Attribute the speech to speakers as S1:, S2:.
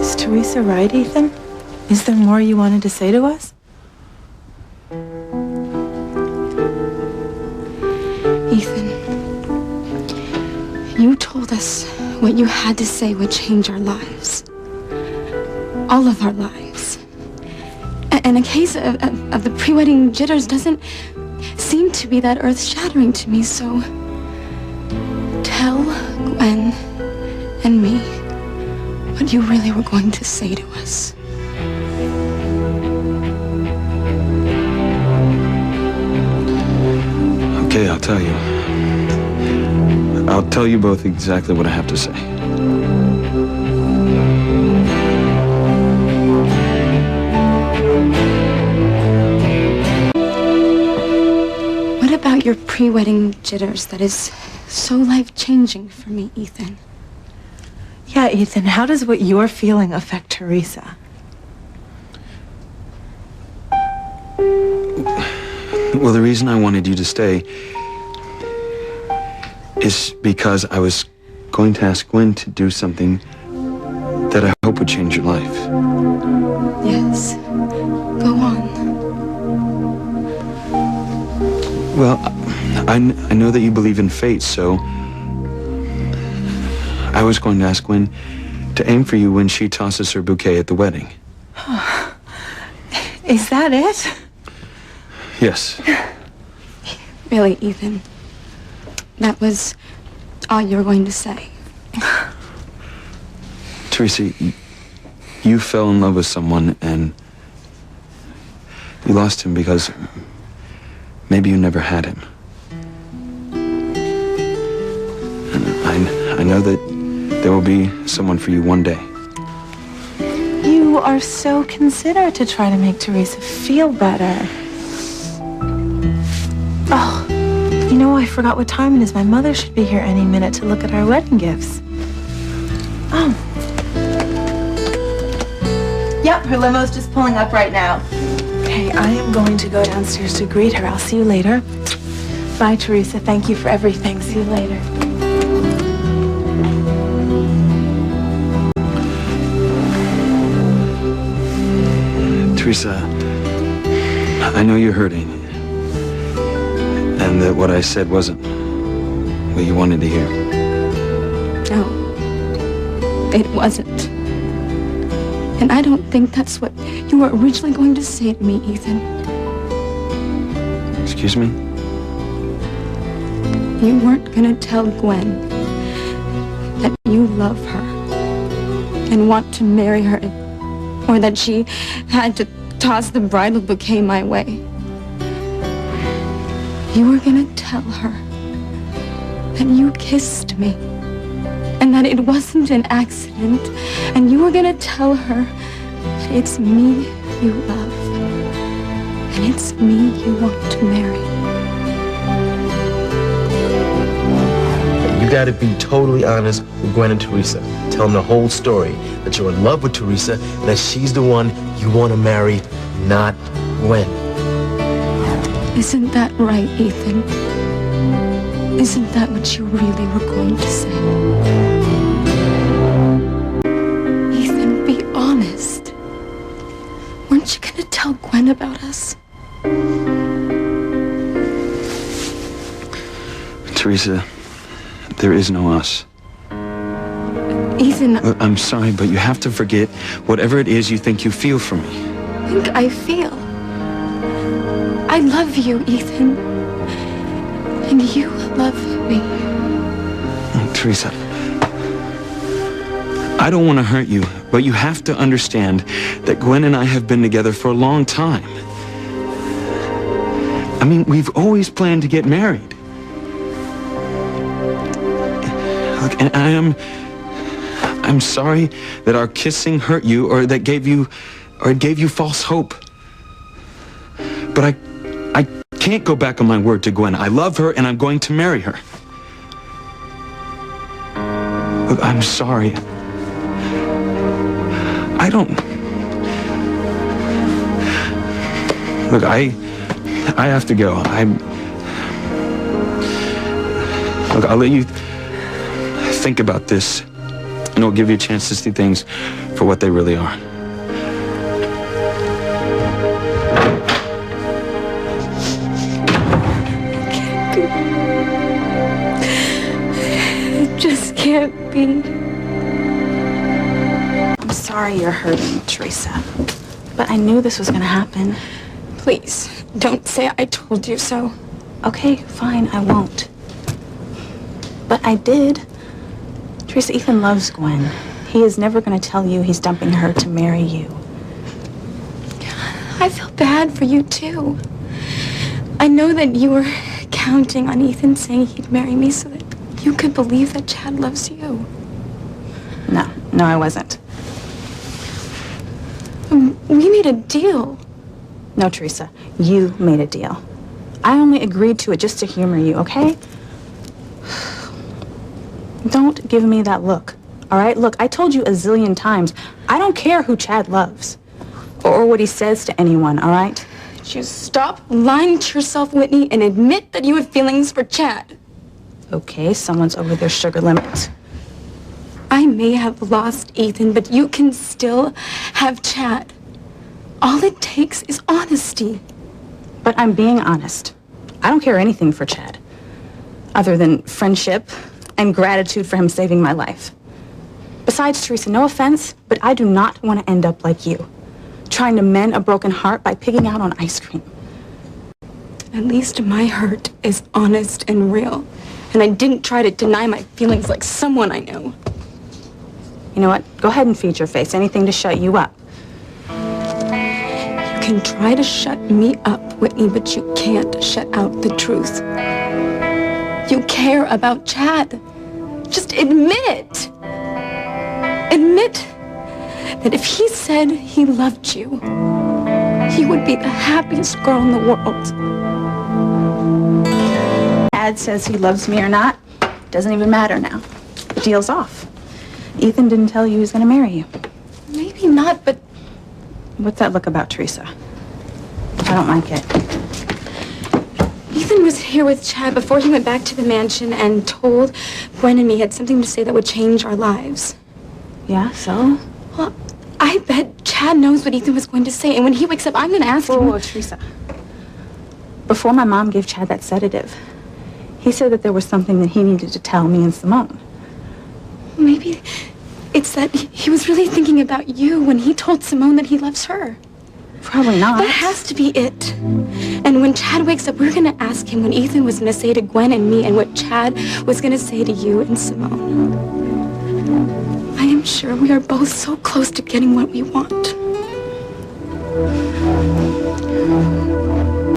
S1: Is Teresa right, Ethan? Is there more you wanted to say to us?
S2: Ethan, you told us what you had to say would change our lives. All of our lives. And a case of the pre-wedding jitters doesn't seem to be that earth-shattering to me, so tell Gwen and me what you really were going to say to us.
S3: Okay, I'll tell you. I'll tell you both exactly what I have to say.
S2: What about your pre-wedding jitters that is so life-changing for me, Ethan?
S1: Yeah, Ethan, how does what you're feeling affect Teresa?
S3: Well, the reason I wanted you to stay is because I was going to ask Gwen to do something that I hope would change your life.
S2: Yes. Go on.
S3: Well, I know that you believe in fate, so I was going to ask Gwen to aim for you when she tosses her bouquet at the wedding.
S1: Is that it?
S3: Yes.
S2: Really, Ethan? That was all you were going to say?
S3: Teresa, you fell in love with someone and you lost him because maybe you never had him. And I know that there will be someone for you one day.
S1: You are so considerate to try to make Teresa feel better. Oh, you know, I forgot what time it is. My mother should be here any minute to look at our wedding gifts. Oh. Yep, her limo's just pulling up right now. Okay, I am going to go downstairs to greet her. I'll see you later. Bye, Teresa. Thank you for everything. See you later.
S3: Teresa, I know you're hurting. And that what I said wasn't what you wanted to hear.
S2: No, it wasn't. And I don't think that's what you were originally going to say to me, Ethan.
S3: Excuse me?
S2: You weren't going to tell Gwen that you love her and want to marry her, or that she had to toss the bridal bouquet my way. You were going to tell her that you kissed me and that it wasn't an accident, and you were going to tell her that it's me you love and it's me you want to marry.
S4: You gotta be totally honest with Gwen and Teresa. Tell them the whole story, that you're in love with Teresa and that she's the one you want to marry, not Gwen.
S2: Isn't that right, Ethan? Isn't that what you really were going to say? Ethan, be honest. Weren't you going to tell Gwen about us?
S3: Teresa, there is no us.
S2: Ethan,
S3: I'm sorry, but you have to forget whatever it is you think you feel for me.
S2: I think I feel. I love you, Ethan. And you love me.
S3: Teresa, I don't want to hurt you, but you have to understand that Gwen and I have been together for a long time. I mean, we've always planned to get married. Look, and I'm sorry that our kissing hurt you, or that gave you false hope. But I can't go back on my word to Gwen. I love her and I'm going to marry her. Look, I'm sorry. I don't... Look, I have to go. Look, I'll let you think about this, and I'll give you a chance to see things for what they really are.
S2: It just can't be.
S1: I'm sorry you're hurting, Teresa. But I knew this was gonna happen.
S2: Please, don't say I told you so.
S1: Okay, fine, I won't. But I did. Teresa, Ethan loves Gwen. He is never gonna tell you he's dumping her to marry you.
S2: I feel bad for you, too. I know that you were counting on Ethan saying he'd marry me so that you could believe that Chad loves you.
S1: No, I wasn't.
S2: We made a deal.
S1: No, Teresa, you made a deal. I only agreed to it just to humor you, okay? Don't give me that look, all right? Look, I told you a zillion times, I don't care who Chad loves or what he says to anyone, all right?
S2: Just stop lying to yourself, Whitney, and admit that you have feelings for Chad.
S1: Okay, someone's over their sugar limit.
S2: I may have lost Ethan, but you can still have Chad. All it takes is honesty.
S1: But I'm being honest. I don't care anything for Chad, other than friendship and gratitude for him saving my life. Besides, Teresa, no offense, but I do not want to end up like you, trying to mend a broken heart by pigging out on ice cream.
S2: At least my hurt is honest and real, and I didn't try to deny my feelings like someone I know.
S1: You know what? Go ahead and feed your face. Anything to shut you up.
S2: You can try to shut me up, Whitney, but you can't shut out the truth. You care about Chad. Just admit it. Admit that if he said he loved you, he would be the happiest girl in the world.
S1: Chad says he loves me or not, doesn't even matter now. The deal's off. Ethan didn't tell you he was going to marry you.
S2: Maybe not, but
S1: What's that look about, Teresa? I don't like it.
S2: Ethan was here with Chad before he went back to the mansion and told Gwen and me he had something to say that would change our lives.
S1: Yeah, so?
S2: Well, I bet Chad knows what Ethan was going to say, and when he wakes up, I'm going to ask him...
S1: Whoa, Teresa. Before my mom gave Chad that sedative, he said that there was something that he needed to tell me and Simone.
S2: Maybe it's that he was really thinking about you when he told Simone that he loves her.
S1: Probably not.
S2: That has to be it. And when Chad wakes up, we're going to ask him what Ethan was going to say to Gwen and me and what Chad was going to say to you and Simone. I am sure we are both so close to getting what we want.